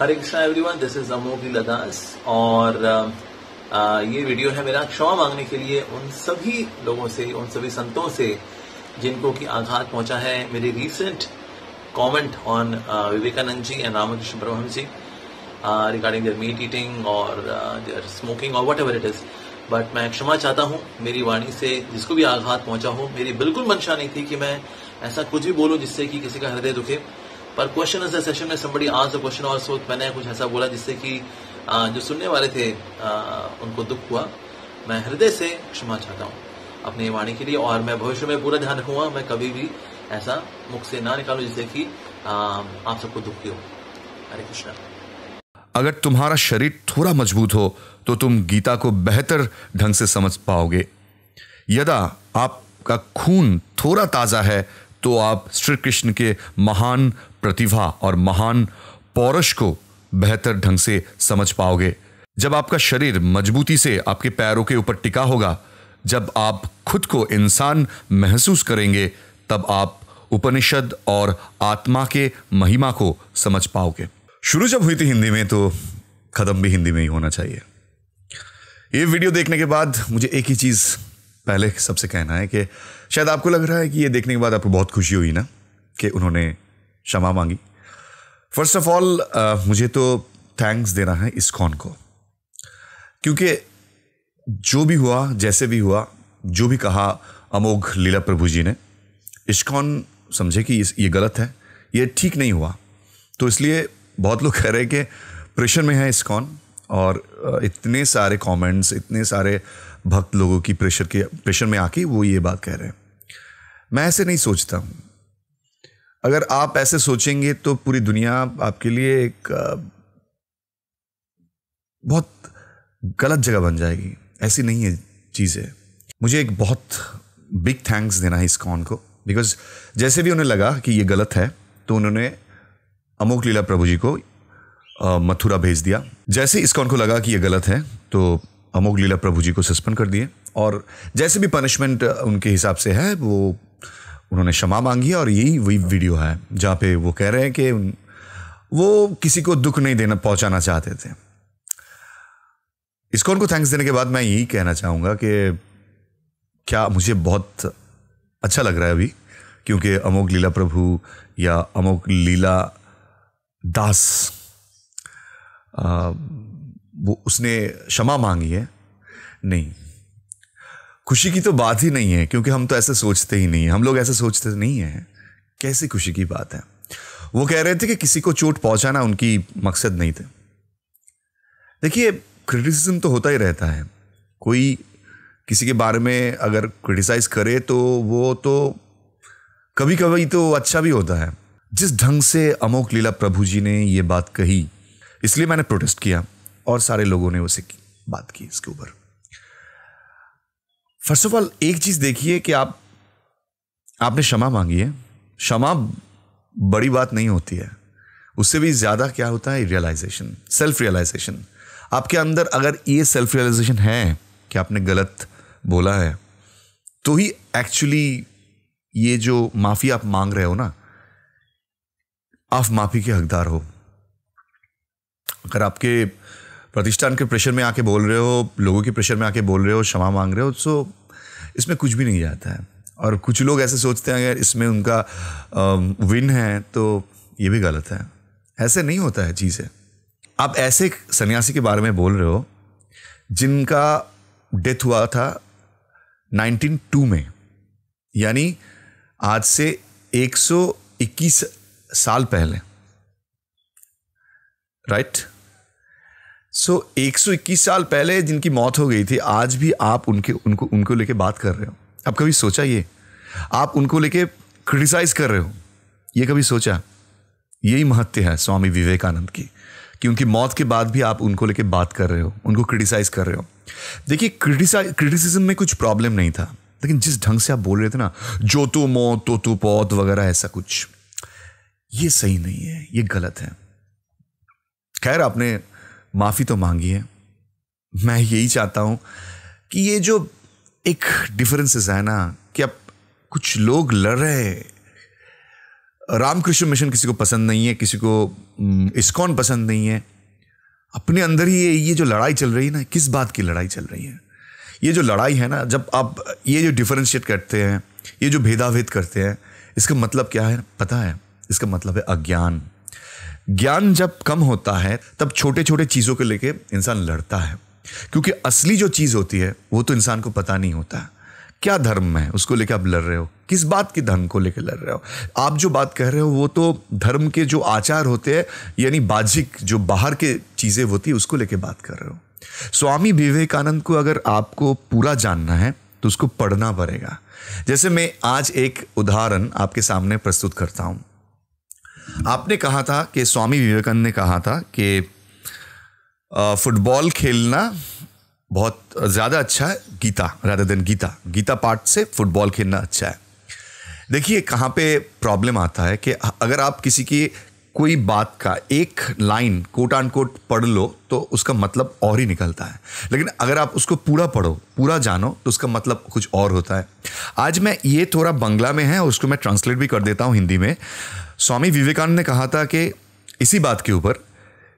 Hare Krishna everyone, this is Amogh Lila Das और ये video है मेरा क्षमा मांगने के लिए उन सभी लोगों से, उन सभी संतों से जिनको की आघात पहुंचा है मेरे recent comment on Vivekananda ji and Ramakrishna Paramhansa ji regarding their meat eating और देयर स्मोकिंग और व्हाटएवर इट इज। बट मैं क्षमा चाहता हूँ मेरी वाणी से जिसको भी आघात पहुंचा हो। मेरी बिल्कुल मंशा नहीं थी कि मैं ऐसा कुछ भी बोलूं जिससे कि किसी का हृदय दुखे। पर क्वेश्चन इज द सेशन में somebody asked the question और सो मैंने कुछ ऐसा बोला जिससे कि जो सुनने वाले थे उनको दुख हुआ। मैं हृदय से क्षमा चाहता हूँ अपनी वाणी के लिए और मैं भविष्य में पूरा ध्यान रखूंगा मैं कभी भी ऐसा मुख से ना निकालूं जिससे कि आप सबको दुख हो। हरे कृष्णा। अगर तुम्हारा शरीर थोड़ा मजबूत हो तो तुम गीता को बेहतर ढंग से समझ पाओगे। यदि आपका खून थोड़ा ताजा है तो आप श्री कृष्ण के महान प्रतिभा और महान पौरुष को बेहतर ढंग से समझ पाओगे। जब आपका शरीर मजबूती से आपके पैरों के ऊपर टिका होगा, जब आप खुद को इंसान महसूस करेंगे, तब आप उपनिषद और आत्मा के महिमा को समझ पाओगे। शुरू जब हुई थी हिंदी में तो खत्म भी हिंदी में ही होना चाहिए। ये वीडियो देखने के बाद मुझे एक ही चीज पहले सबसे कहना है कि शायद आपको लग रहा है कि ये देखने के बाद आपको बहुत खुशी हुई ना कि उन्होंने क्षमा मांगी। फर्स्ट ऑफ ऑल मुझे तो थैंक्स देना है इस्कॉन को, क्योंकि जो भी हुआ, जैसे भी हुआ, जो भी कहा अमोघ लीला प्रभु जी ने, इस्कॉन समझे कि ये गलत है, ये ठीक नहीं हुआ। तो इसलिए बहुत लोग कह रहे हैं कि प्रेशर में है इस्कॉन और इतने सारे कमेंट्स, इतने सारे भक्त लोगों की प्रेशर में आके वो ये बात कह रहे हैं। मैं ऐसे नहीं सोचता हूं। अगर आप ऐसे सोचेंगे तो पूरी दुनिया आपके लिए एक बहुत गलत जगह बन जाएगी। ऐसी नहीं है चीजें। मुझे एक बहुत बिग थैंक्स देना है इस्कॉन को, बिकॉज जैसे भी उन्हें लगा कि ये गलत है तो उन्होंने अमोघ लीला प्रभु जी को मथुरा भेज दिया। जैसे इस्कॉन को लगा कि ये गलत है तो अमोघ लीला प्रभु जी को सस्पेंड कर दिए और जैसे भी पनिशमेंट उनके हिसाब से है वो उन्होंने क्षमा मांगी। और यही वही वीडियो है जहाँ पे वो कह रहे हैं कि वो किसी को दुख नहीं देना पहुंचाना चाहते थे। इस्कॉन को थैंक्स देने के बाद मैं यही कहना चाहूँगा कि क्या मुझे बहुत अच्छा लग रहा है अभी, क्योंकि अमोघ लीला प्रभु या अमोघ लीला दास वो उसने क्षमा मांगी है। नहीं, खुशी की तो बात ही नहीं है, क्योंकि हम तो ऐसे सोचते ही नहीं है। हम लोग ऐसे सोचते नहीं हैं। कैसी खुशी की बात है। वो कह रहे थे कि किसी को चोट पहुंचाना उनकी मकसद नहीं थे। देखिए, क्रिटिसिज्म तो होता ही रहता है। कोई किसी के बारे में अगर क्रिटिसाइज करे तो वो तो कभी कभी तो अच्छा भी होता है। जिस ढंग से अमोघ लीला प्रभु जी ने ये बात कही, इसलिए मैंने प्रोटेस्ट किया और सारे लोगों ने उसे बात की इसके ऊपर। फर्स्ट ऑफ ऑल एक चीज देखिए कि आपने क्षमा मांगी है। क्षमा बड़ी बात नहीं होती है। उससे भी ज्यादा क्या होता है, रियलाइजेशन, सेल्फ रियलाइजेशन। आपके अंदर अगर ये सेल्फ रियलाइजेशन है कि आपने गलत बोला है, तो ही एक्चुअली ये जो माफी आप मांग रहे हो ना, आप माफी के हकदार हो। अगर आपके प्रतिष्ठान के प्रेशर में आके बोल रहे हो, लोगों के प्रेशर में आके बोल रहे हो, क्षमा मांग रहे हो, तो इसमें कुछ भी नहीं जाता है। और कुछ लोग ऐसे सोचते हैं अगर इसमें उनका विन है तो ये भी गलत है। ऐसे नहीं होता है चीज़ें। आप ऐसे सन्यासी के बारे में बोल रहे हो जिनका डेथ हुआ था 1902 में, यानी आज से 121 साल पहले, राइट? सो 121 साल पहले जिनकी मौत हो गई थी, आज भी आप उनको लेके बात कर रहे हो। आप कभी सोचा ये? आप उनको लेके क्रिटिसाइज कर रहे हो, ये कभी सोचा? यही महत्व है स्वामी विवेकानंद की, कि उनकी मौत के बाद भी आप उनको लेके बात कर रहे हो, उनको क्रिटिसाइज कर रहे हो। देखिए, क्रिटिसिज्म में कुछ प्रॉब्लम नहीं था, लेकिन जिस ढंग से आप बोल रहे थे ना, जो तू मौत तो तू पौत वगैरह, ऐसा कुछ, ये सही नहीं है, ये गलत है। खैर, आपने माफी तो मांगी है। मैं यही चाहता हूं कि ये जो एक डिफरेंसेस है ना, कि अब कुछ लोग लड़ रहे हैं रामकृष्ण मिशन किसी को पसंद नहीं है, किसी को इस्कॉन पसंद नहीं है। अपने अंदर ही ये जो लड़ाई चल रही है ना, किस बात की लड़ाई चल रही है? ये जो लड़ाई है ना, जब आप ये जो डिफरेंशिएट करते हैं, ये जो भेदाभेद करते हैं, इसका मतलब क्या है पता है? इसका मतलब है अज्ञान। ज्ञान जब कम होता है तब छोटे छोटे चीज़ों को लेके इंसान लड़ता है, क्योंकि असली जो चीज़ होती है वो तो इंसान को पता नहीं होता। क्या धर्म है उसको लेके आप लड़ रहे हो? किस बात की धर्म को लेके लड़ रहे हो? आप जो बात कह रहे हो वो तो धर्म के जो आचार होते हैं, यानी बाह्यिक जो बाहर के चीज़ें होती है उसको लेके बात कर रहे हो। स्वामी विवेकानंद को अगर आपको पूरा जानना है तो उसको पढ़ना पड़ेगा। जैसे मैं आज एक उदाहरण आपके सामने प्रस्तुत करता हूं। आपने कहा था कि स्वामी विवेकानंद ने कहा था कि फुटबॉल खेलना बहुत ज़्यादा अच्छा है गीता रादर देन गीता पाठ से फुटबॉल खेलना अच्छा है। देखिए कहाँ पे प्रॉब्लम आता है कि अगर आप किसी की कोई बात का एक लाइन कोट एंड कोट पढ़ लो तो उसका मतलब और ही निकलता है, लेकिन अगर आप उसको पूरा पढ़ो, पूरा जानो तो उसका मतलब कुछ और होता है। आज मैं ये थोड़ा बंगला में है और उसको मैं ट्रांसलेट भी कर देता हूँ हिंदी में। स्वामी विवेकानंद ने कहा था कि इसी बात के ऊपर,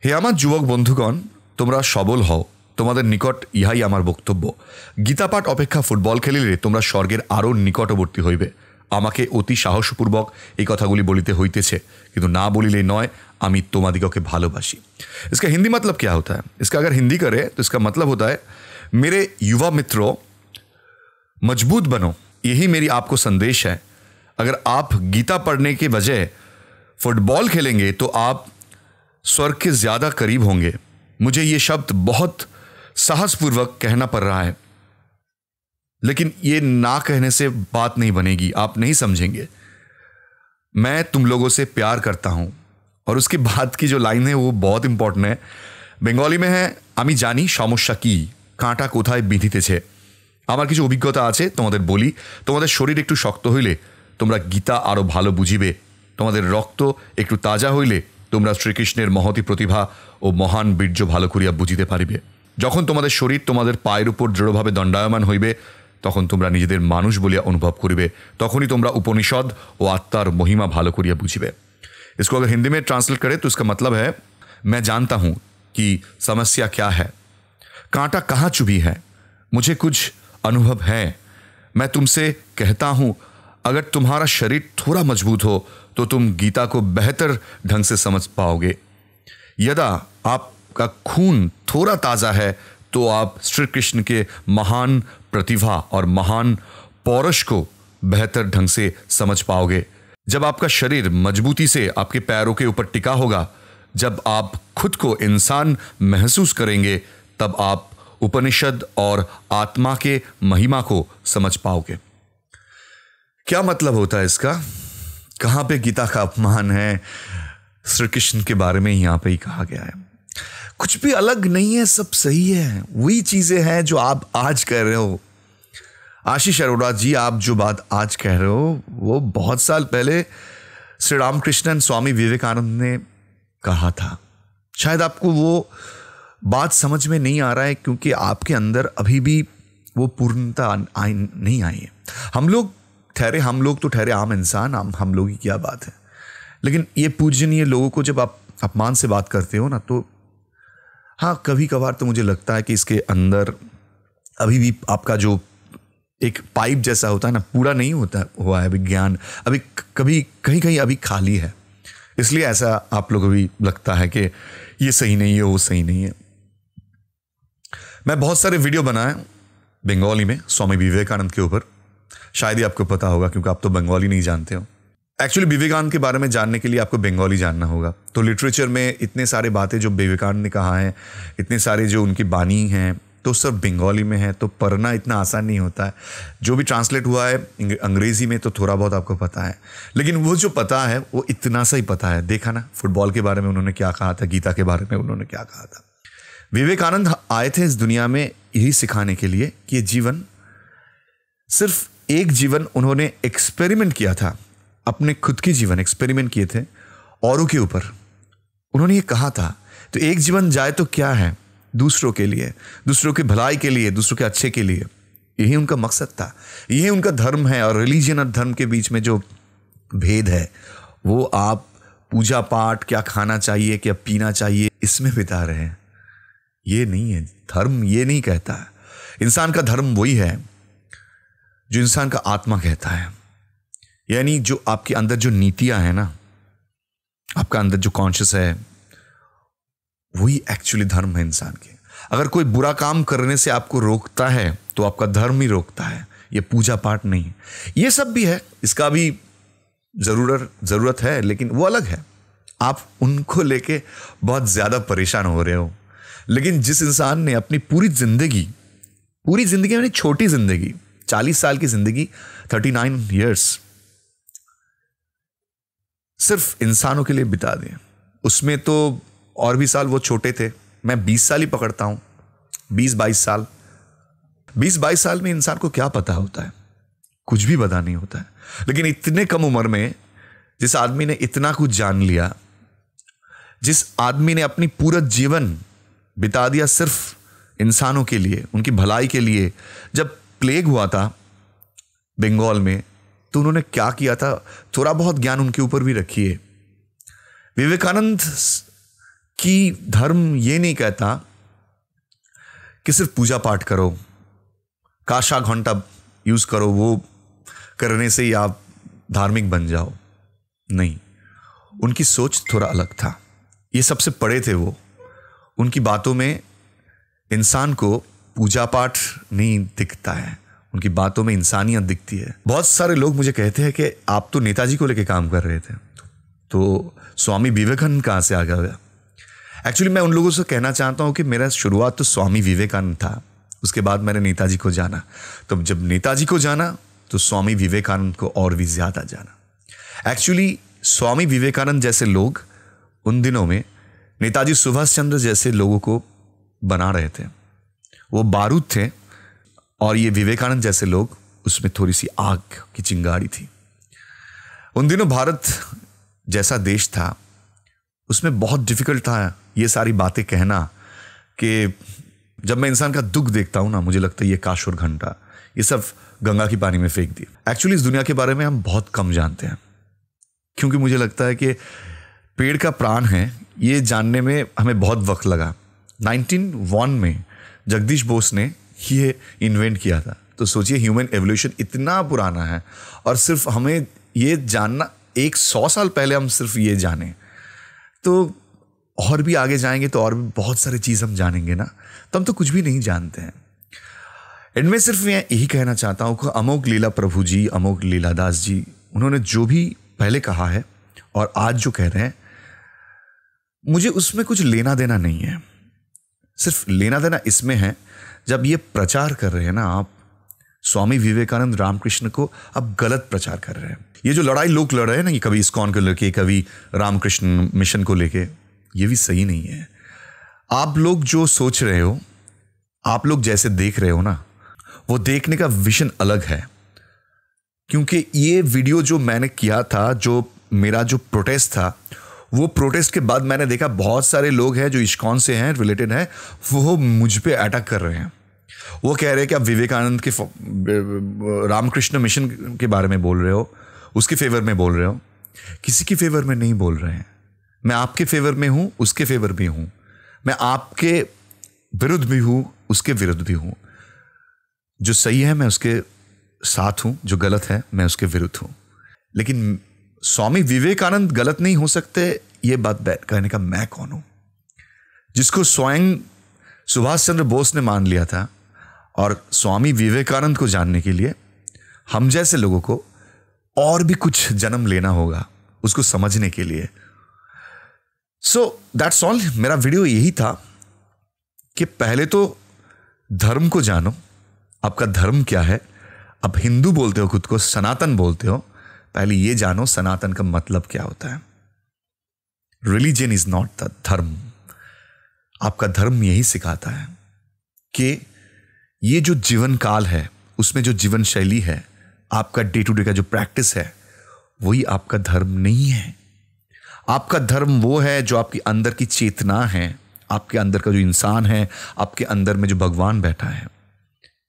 हे आमार युवक बंधुगण, তোমরা সবল হও, তোমাদের নিকট ইহাই আমার বক্তব্য। গীতা পাঠ অপেক্ষা ফুটবল খেলিলে তোমরা স্বর্গের আরও নিকটবর্তী হইবে। আমাকে অতি সাহসপূর্বক এই কথাগুলি বলিতে হইতেছে, কিন্তু না বলিলে নয়, আমি তোমাদিগকে ভালোবাসি। इसका हिंदी मतलब क्या होता है? इसका अगर हिंदी करे तो इसका मतलब होता है, मेरे युवा मित्रों मजबूत बनो, यही मेरी आपको संदेश है। अगर आप गीता पढ़ने के बजाय फुटबॉल खेलेंगे तो आप स्वर्ग के ज़्यादा करीब होंगे। मुझे ये शब्द बहुत साहसपूर्वक कहना पड़ रहा है, लेकिन ये ना कहने से बात नहीं बनेगी, आप नहीं समझेंगे। मैं तुम लोगों से प्यार करता हूं। और उसके बाद की जो लाइन है वो बहुत इंपॉर्टेंट है। बेंगली में है, आमी जानी समस्या की, कांटा कोथाय बिधितेছে। আমার কিছু অভিজ্ঞতা আছে তোমাদের বলি। তোমাদের শরীর একটু শক্ত হইলে তোমরা গীতা আরো ভালো বুঝিবে। তোমাদের রক্ত একটু তাজা হইলে তোমরা শ্রীকৃষ্ণের মহতি প্রতিভা ও মহান বীর্য ভালো করিয়া বুঝিতে পারিবে। যখন তোমাদের শরীর তোমাদের পায়ের উপর দৃঢ়ভাবে দণ্ডায়মান হইবে তখন তোমরা নিজেদের মানুষ বলিয়া অনুভব করিবে। তখনই তোমরা উপনিষদ ও আত্মার মহিমা ভালো করিয়া বুঝিবে। इसको अगर हिंदी में ट्रांसलेट करें तो इसका मतलब है, मैं जानता हूं कि समस्या क्या है, कांटा कहाँ चुभी है, मुझे कुछ अनुभव है। मैं तुमसे कहता हूं, अगर तुम्हारा शरीर थोड़ा मजबूत हो तो तुम गीता को बेहतर ढंग से समझ पाओगे। यदा आपका खून थोड़ा ताज़ा है तो आप श्री कृष्ण के महान प्रतिभा और महान पौरुष को बेहतर ढंग से समझ पाओगे। जब आपका शरीर मजबूती से आपके पैरों के ऊपर टिका होगा, जब आप खुद को इंसान महसूस करेंगे, तब आप उपनिषद और आत्मा के महिमा को समझ पाओगे। क्या मतलब होता है इसका? कहाँ पे गीता का अपमान है? श्री कृष्ण के बारे में यहाँ पे ही कहा गया है। कुछ भी अलग नहीं है, सब सही है, वही चीजें हैं जो आप आज कह रहे हो। आशीष अरोड़ा जी, आप जो बात आज कह रहे हो वो बहुत साल पहले श्री रामकृष्णन स्वामी विवेकानंद ने कहा था। शायद आपको वो बात समझ में नहीं आ रहा है क्योंकि आपके अंदर अभी भी वो पूर्णता नहीं आई है। हम लोग तो ठहरे आम इंसान, हम लोग की क्या बात है, लेकिन ये पूजनीय लोगों को जब आप अपमान से बात करते हो ना, तो हाँ कभी कभार तो मुझे लगता है कि इसके अंदर अभी भी आपका जो एक पाइप जैसा होता है ना, पूरा नहीं होता हुआ है विज्ञान, अभी कभी कहीं अभी खाली है। इसलिए ऐसा आप लोगों को भी लगता है कि ये सही नहीं है, वो सही नहीं है। मैं बहुत सारे वीडियो बनाए बंगाली में स्वामी विवेकानंद के ऊपर, शायद ही आपको पता होगा क्योंकि आप तो बंगाली नहीं जानते हो। एक्चुअली विवेकानंद के बारे में जानने के लिए आपको बंगाली जानना होगा। तो लिटरेचर में इतने सारे बातें जो विवेकानंद ने कहा है, इतने सारे जो उनकी बानी हैं, तो सब बंगाली में है, तो पढ़ना इतना आसान नहीं होता है। जो भी ट्रांसलेट हुआ है अंग्रेजी में तो थोड़ा बहुत आपको पता है, लेकिन वो जो पता है वो इतना सा ही पता है। देखा ना फुटबॉल के बारे में उन्होंने क्या कहा था, गीता के बारे में उन्होंने क्या कहा था। विवेकानंद आए थे इस दुनिया में यही सिखाने के लिए कि जीवन सिर्फ एक जीवन उन्होंने एक्सपेरिमेंट किया था, अपने खुद की जीवन एक्सपेरिमेंट किए थे औरों के ऊपर। उन्होंने ये कहा था तो एक जीवन जाए तो क्या है, दूसरों के लिए, दूसरों की भलाई के लिए, दूसरों के अच्छे के लिए। यही उनका मकसद था, यही उनका धर्म है। और रिलीजन और धर्म के बीच में जो भेद है वो आप पूजा पाठ, क्या खाना चाहिए, क्या पीना चाहिए, इसमें बिता रहे हैं। ये नहीं है धर्म, ये नहीं कहता है। इंसान का धर्म वही है जो इंसान का आत्मा कहता है, यानी जो आपके अंदर जो नीतियां हैं ना, आपका अंदर जो कॉन्शियस है, वही एक्चुअली धर्म है इंसान के। अगर कोई बुरा काम करने से आपको रोकता है तो आपका धर्म ही रोकता है, ये पूजा पाठ नहीं। ये सब भी है, इसका भी जरूरत है, लेकिन वो अलग है। आप उनको लेके बहुत ज्यादा परेशान हो रहे हो। लेकिन जिस इंसान ने अपनी पूरी जिंदगी यानी छोटी जिंदगी, 40 साल की जिंदगी, 39 इयर्स सिर्फ इंसानों के लिए बिता दिए, उसमें तो और भी साल वो छोटे थे। मैं 20 साल ही पकड़ता हूं, 20-22 साल। 20-22 साल में इंसान को क्या पता होता है? कुछ भी पता नहीं होता है। लेकिन इतने कम उम्र में जिस आदमी ने इतना कुछ जान लिया, जिस आदमी ने अपनी पूरा जीवन बिता दिया सिर्फ इंसानों के लिए, उनकी भलाई के लिए। जब प्लेग हुआ था बंगाल में तो उन्होंने क्या किया था, थोड़ा बहुत ज्ञान उनके ऊपर भी रखिए। विवेकानंद की धर्म ये नहीं कहता कि सिर्फ पूजा पाठ करो, काशा घंटा यूज करो, वो करने से ही आप धार्मिक बन जाओ। नहीं, उनकी सोच थोड़ा अलग था। ये सबसे पढ़े थे वो। उनकी बातों में इंसान को पूजा पाठ नहीं दिखता है, उनकी बातों में इंसानियत दिखती है। बहुत सारे लोग मुझे कहते हैं कि आप तो नेताजी को लेके काम कर रहे थे, तो स्वामी विवेकानंद कहाँ से आ गया? एक्चुअली मैं उन लोगों से कहना चाहता हूँ कि मेरा शुरुआत तो स्वामी विवेकानंद था, उसके बाद मैंने नेताजी को जाना। तो जब नेताजी को जाना तो स्वामी विवेकानंद को और भी ज्यादा जाना। एक्चुअली स्वामी विवेकानंद जैसे लोग उन दिनों में नेताजी सुभाष चंद्र जैसे लोगों को बना रहे थे। वो बारूद थे और ये विवेकानंद जैसे लोग, उसमें थोड़ी सी आग की चिंगारी थी। उन दिनों भारत जैसा देश था, उसमें बहुत डिफिकल्ट था ये सारी बातें कहना। कि जब मैं इंसान का दुख देखता हूं ना, मुझे लगता है ये काश और घंटा, ये सब गंगा की पानी में फेंक दिया। एक्चुअली इस दुनिया के बारे में हम बहुत कम जानते हैं, क्योंकि मुझे लगता है कि पेड़ का प्राण है, ये जानने में हमें बहुत वक्त लगा। 1901 में जगदीश बोस ने ये इन्वेंट किया था। तो सोचिए ह्यूमन एवोल्यूशन इतना पुराना है और सिर्फ हमें ये जानना 100 साल पहले हम सिर्फ ये जाने, तो और भी आगे जाएंगे तो और भी बहुत सारी चीज हम जानेंगे ना। तो हम तो कुछ भी नहीं जानते हैं। इनमें सिर्फ मैं यही कहना चाहता हूं कि अमोघ लीला प्रभु जी, अमोघ लीलादास जी, उन्होंने जो भी पहले कहा है और आज जो कह रहे हैं, मुझे उसमें कुछ लेना देना नहीं है। सिर्फ लेना देना इसमें है जब ये प्रचार कर रहे हैं ना आप, स्वामी विवेकानंद रामकृष्ण को अब गलत प्रचार कर रहे हैं। ये जो लड़ाई लोग लड़ रहे हैं ना, ये कभी इस्कॉन को लेके, कभी रामकृष्ण मिशन को लेके, ये भी सही नहीं है। आप लोग जो सोच रहे हो, आप लोग जैसे देख रहे हो ना, वो देखने का विजन अलग है। क्योंकि ये वीडियो जो मैंने किया था, जो मेरा जो प्रोटेस्ट था, वो प्रोटेस्ट के बाद मैंने देखा बहुत सारे लोग हैं जो इस्कॉन से हैं, रिलेटेड हैं, वो मुझ पे अटैक कर रहे हैं। वो कह रहे हैं कि आप विवेकानंद के रामकृष्ण मिशन के बारे में बोल रहे हो, उसके फेवर में बोल रहे हो। किसी के फेवर में नहीं बोल रहे हैं। मैं आपके फेवर में हूं, उसके फेवर भी हूं। मैं आपके विरुद्ध भी हूं, उसके विरुद्ध भी हूं। जो सही है मैं उसके साथ हूं, जो गलत है मैं उसके विरुद्ध हूं। लेकिन स्वामी विवेकानंद गलत नहीं हो सकते, ये बात कहने का मैं कौन हूं? जिसको स्वयं सुभाष चंद्र बोस ने मान लिया था, और स्वामी विवेकानंद को जानने के लिए हम जैसे लोगों को और भी कुछ जन्म लेना होगा उसको समझने के लिए। So that's all. मेरा वीडियो यही था कि पहले तो धर्म को जानो, आपका धर्म क्या है। अब हिंदू बोलते हो खुद को, सनातन बोलते हो, पहले ये जानो सनातन का मतलब क्या होता है। रिलीजन इज नॉट द धर्म। आपका धर्म यही सिखाता है कि ये जो जीवन काल है, उसमें जो जीवन शैली है, आपका डे टू डे का जो प्रैक्टिस है, वही आपका धर्म नहीं है। आपका धर्म वो है जो आपके अंदर की चेतना है, आपके अंदर का जो इंसान है, आपके अंदर में जो भगवान बैठा है,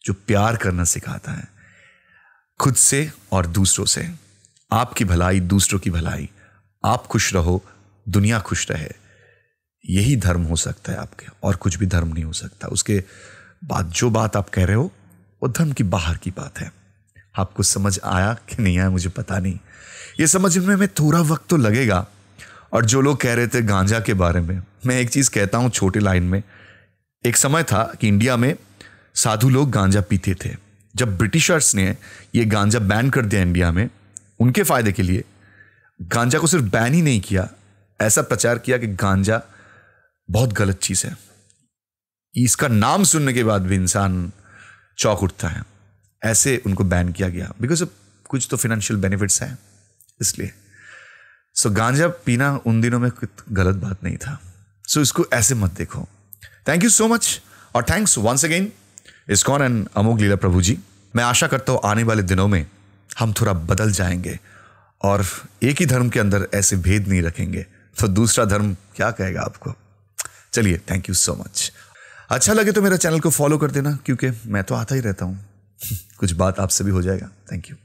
जो प्यार करना सिखाता है खुद से और दूसरों से। आपकी भलाई, दूसरों की भलाई, आप खुश रहो, दुनिया खुश रहे, यही धर्म हो सकता है आपके, और कुछ भी धर्म नहीं हो सकता। उसके बाद जो बात आप कह रहे हो वो धर्म की बाहर की बात है। आपको समझ आया कि नहीं आया मुझे पता नहीं, ये समझने में थोड़ा वक्त तो लगेगा। और जो लोग कह रहे थे गांजा के बारे में, मैं एक चीज़ कहता हूँ छोटी लाइन में। एक समय था कि इंडिया में साधु लोग गांजा पीते थे। जब ब्रिटिशर्स ने ये गांजा बैन कर दिया इंडिया में, उनके फ़ायदे के लिए गांजा को सिर्फ बैन ही नहीं किया, ऐसा प्रचार किया कि गांजा बहुत गलत चीज़ है। इसका नाम सुनने के बाद भी इंसान चौंक उठता है। ऐसे उनको बैन किया गया बिकॉज कुछ तो फाइनेंशियल बेनिफिट्स हैं, इसलिए। सो गांजा पीना उन दिनों में गलत बात नहीं था। सो इसको ऐसे मत देखो। थैंक यू सो मच, और thanks once again ISKCON and Amogh Lila Prabhu ji. मैं आशा करता हूँ आने वाले दिनों में हम थोड़ा बदल जाएंगे और एक ही धर्म के अंदर ऐसे भेद नहीं रखेंगे, तो दूसरा धर्म क्या कहेगा आपको। चलिए, थैंक यू सो मच। अच्छा लगे तो मेरा चैनल को फॉलो कर देना, क्योंकि मैं तो आता ही रहता हूँ, कुछ बात आपसे भी हो जाएगा। Thank you.